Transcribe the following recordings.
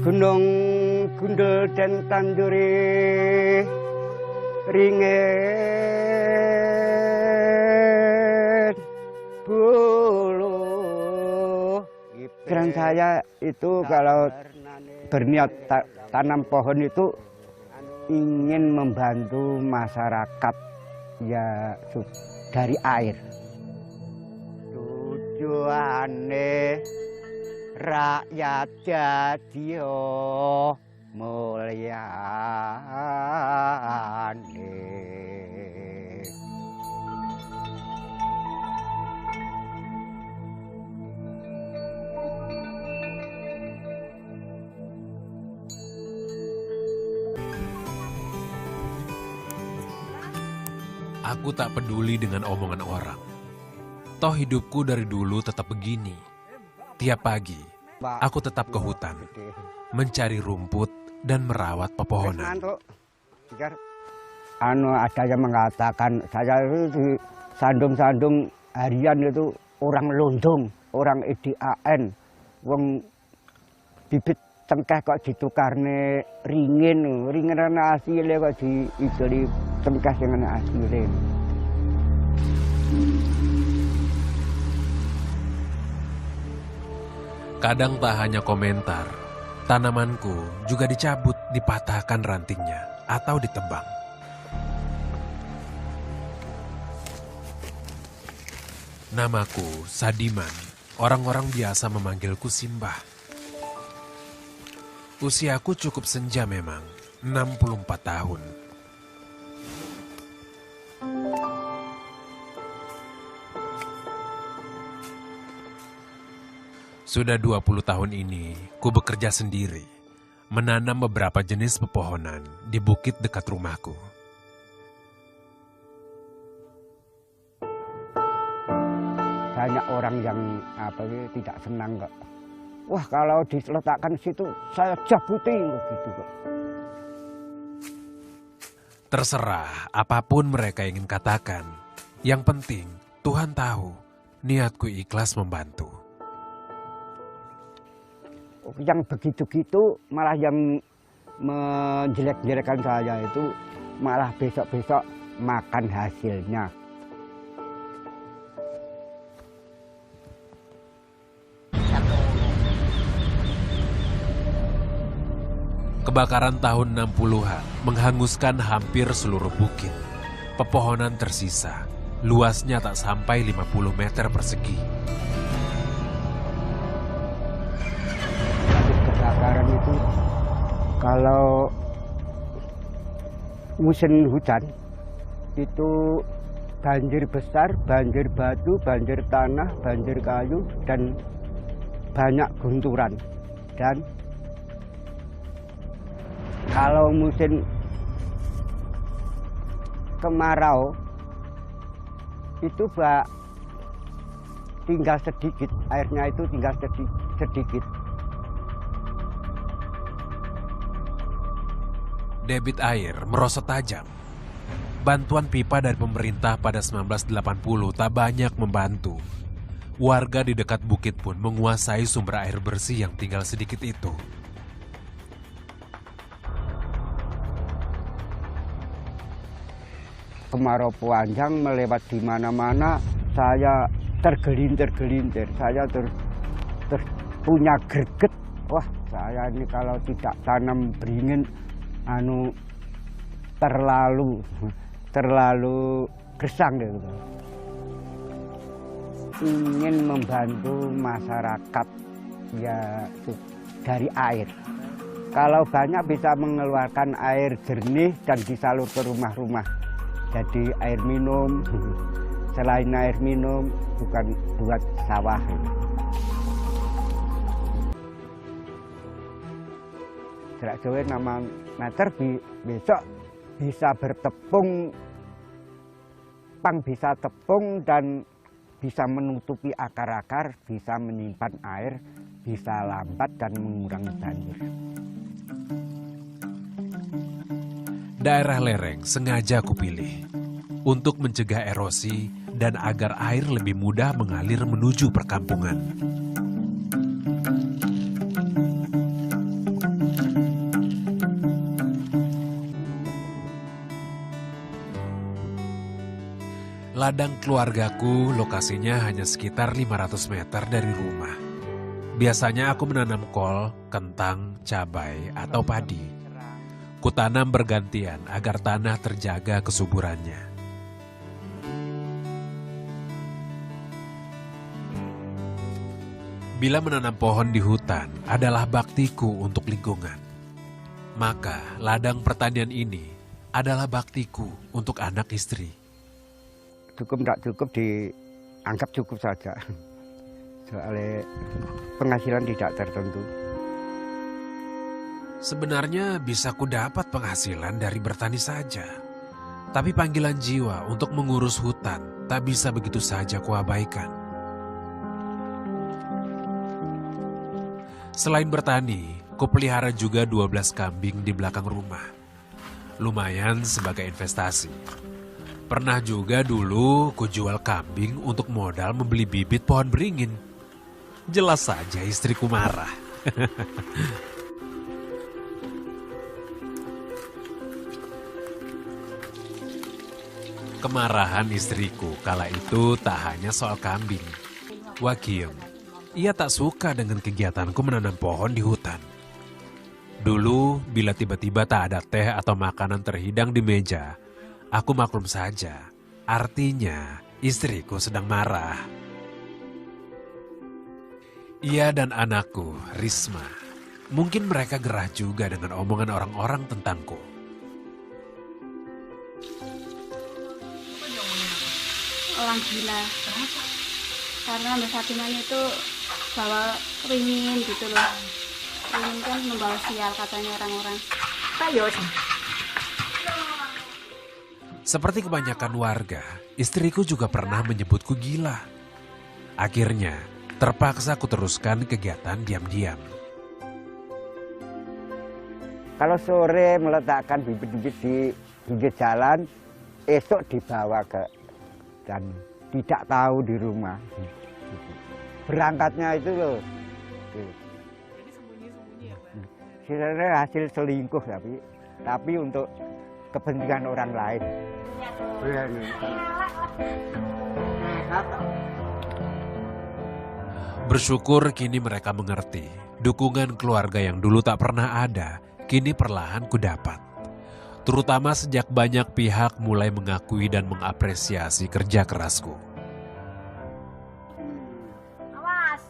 Gunung gundul dan tanduri ringin bulu. Pikiran saya itu kalau berniat tanam pohon itu ingin membantu masyarakat ya dari air. Tujuane rakyat jadi mulyane. Aku tak peduli dengan omongan orang. Toh hidupku dari dulu tetap begini. Tiap pagi, aku tetap ke hutan, mencari rumput dan merawat pepohonan. Ada yang mengatakan saya itu sandung-sandung harian itu orang londong, orang IDAN, wong bibit tengkeh kok ditukarne ringin hasilnya kok diikeli tengkeh dengan hasilnya. Kadang tak hanya komentar, tanamanku juga dicabut, dipatahkan rantingnya, atau ditebang. Namaku Sadiman, orang-orang biasa memanggilku Simbah. Usiaku cukup senja memang, 64 tahun. Sudah 20 tahun ini, ku bekerja sendiri, menanam beberapa jenis pepohonan di bukit dekat rumahku. Banyak orang yang tidak senang kok. Wah, kalau diletakkan situ saya jabutin gitu kok. Terserah apapun mereka ingin katakan. Yang penting Tuhan tahu niatku ikhlas membantu. Yang begitu-gitu malah yang menjelek-jelekan saya itu malah besok-besok makan hasilnya. Kebakaran tahun 60-an menghanguskan hampir seluruh bukit. Pepohonan tersisa, luasnya tak sampai 50 meter persegi. Kebakaran itu kalau musim hujan itu banjir besar, banjir batu, banjir tanah, banjir kayu, dan banyak gunturan. Dan kalau musim kemarau itu tinggal sedikit, airnya itu tinggal sedikit. Debit air merosot tajam. Bantuan pipa dari pemerintah pada 1980 tak banyak membantu. Warga di dekat bukit pun menguasai sumber air bersih yang tinggal sedikit itu. Kemarau panjang melewat di mana-mana, saya tergelintir-gelintir, saya terus punya greget. Wah, saya ini kalau tidak tanam beringin, terlalu gersang gitu. Ingin membantu masyarakat ya dari air. Kalau banyak bisa mengeluarkan air jernih dan disalur ke rumah-rumah. Jadi air minum, selain air minum, bukan buat sawah. Gerak Jawa nama meter besok bisa bertepung, pang bisa tepung dan bisa menutupi akar-akar, bisa menyimpan air, bisa lambat dan mengurangi banjir. Daerah lereng sengaja kupilih untuk mencegah erosi dan agar air lebih mudah mengalir menuju perkampungan. Ladang keluargaku lokasinya hanya sekitar 500 meter dari rumah. Biasanya aku menanam kol, kentang, cabai, atau padi. Kutanam bergantian agar tanah terjaga kesuburannya. Bila menanam pohon di hutan adalah baktiku untuk lingkungan, maka ladang pertanian ini adalah baktiku untuk anak istri. Cukup tidak cukup dianggap cukup saja. Soalnya penghasilan tidak tertentu. Sebenarnya bisa ku dapat penghasilan dari bertani saja. Tapi panggilan jiwa untuk mengurus hutan tak bisa begitu saja kuabaikan. Selain bertani, kupelihara juga 12 kambing di belakang rumah. Lumayan sebagai investasi. Pernah juga dulu kujual kambing untuk modal membeli bibit pohon beringin. Jelas saja istriku marah. Kemarahan istriku kala itu tak hanya soal kambing. Wakiem, ia tak suka dengan kegiatanku menanam pohon di hutan. Dulu, bila tiba-tiba tak ada teh atau makanan terhidang di meja, aku maklum saja. Artinya, istriku sedang marah. Ia dan anakku, Risma, mungkin mereka gerah juga dengan omongan orang-orang tentangku. Orang gila. Karena Mbak Fatimah itu bawa ringin gitu loh. Ringin kan membawa sial katanya orang-orang. Seperti kebanyakan warga, istriku juga pernah menyebutku gila. Akhirnya, terpaksa kuteruskan kegiatan diam-diam. Kalau sore meletakkan bibit-bibit di pinggir jalan, esok dibawa ke dan tidak tahu di rumah. Berangkatnya itu loh. Jadi sembunyi-sembunyi ya, Pak? Sebenarnya hasil selingkuh tapi untuk kepentingan orang lain. Bersyukur kini mereka mengerti. Dukungan keluarga yang dulu tak pernah ada, kini perlahan kudapat. Terutama sejak banyak pihak mulai mengakui dan mengapresiasi kerja kerasku. Awas.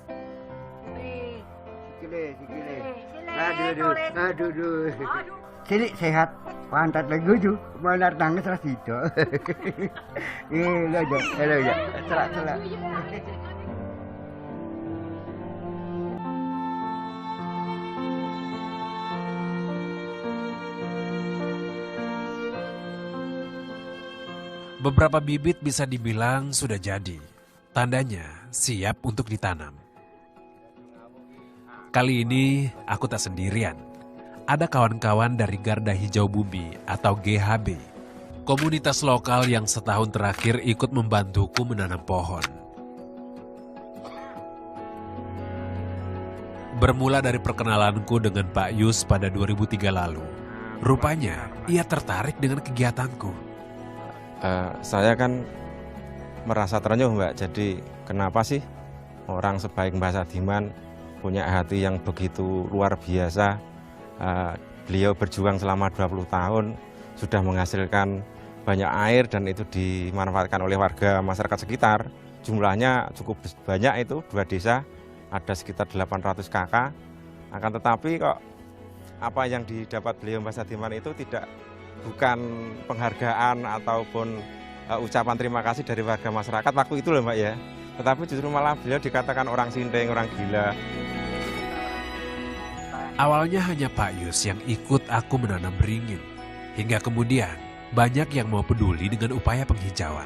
Aduh. Sini sehat, pantat lagi tuh, mana tangis ras itu. Iya, celak. Beberapa bibit bisa dibilang sudah jadi. Tandanya siap untuk ditanam. Kali ini aku tak sendirian. Ada kawan-kawan dari Garda Hijau Bumi atau GHB. Komunitas lokal yang setahun terakhir ikut membantuku menanam pohon. Bermula dari perkenalanku dengan Pak Yus pada 2003 lalu. Rupanya ia tertarik dengan kegiatanku. Saya kan merasa terenyuh, Mbak. Jadi kenapa sih orang sebaik Mbak Sadiman punya hati yang begitu luar biasa. Beliau berjuang selama 20 tahun, sudah menghasilkan banyak air dan itu dimanfaatkan oleh warga masyarakat sekitar. Jumlahnya cukup banyak, itu 2 desa, ada sekitar 800 kakak. Akan tetapi kok apa yang didapat beliau Mbak Sadiman itu bukan penghargaan ataupun ucapan terima kasih dari warga masyarakat waktu itu loh, Mbak ya. Tetapi justru malah beliau dikatakan orang sinting, orang gila. Awalnya hanya Pak Yus yang ikut aku menanam beringin. Hingga kemudian banyak yang mau peduli dengan upaya penghijauan.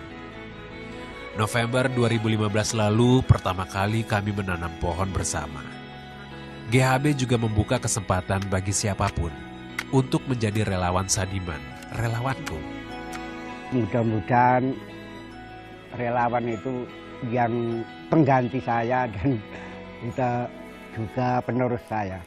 November 2015 lalu pertama kali kami menanam pohon bersama. GHB juga membuka kesempatan bagi siapapun untuk menjadi relawan Sadiman, relawanku. Mudah-mudahan relawan itu yang pengganti saya dan kita juga penerus saya.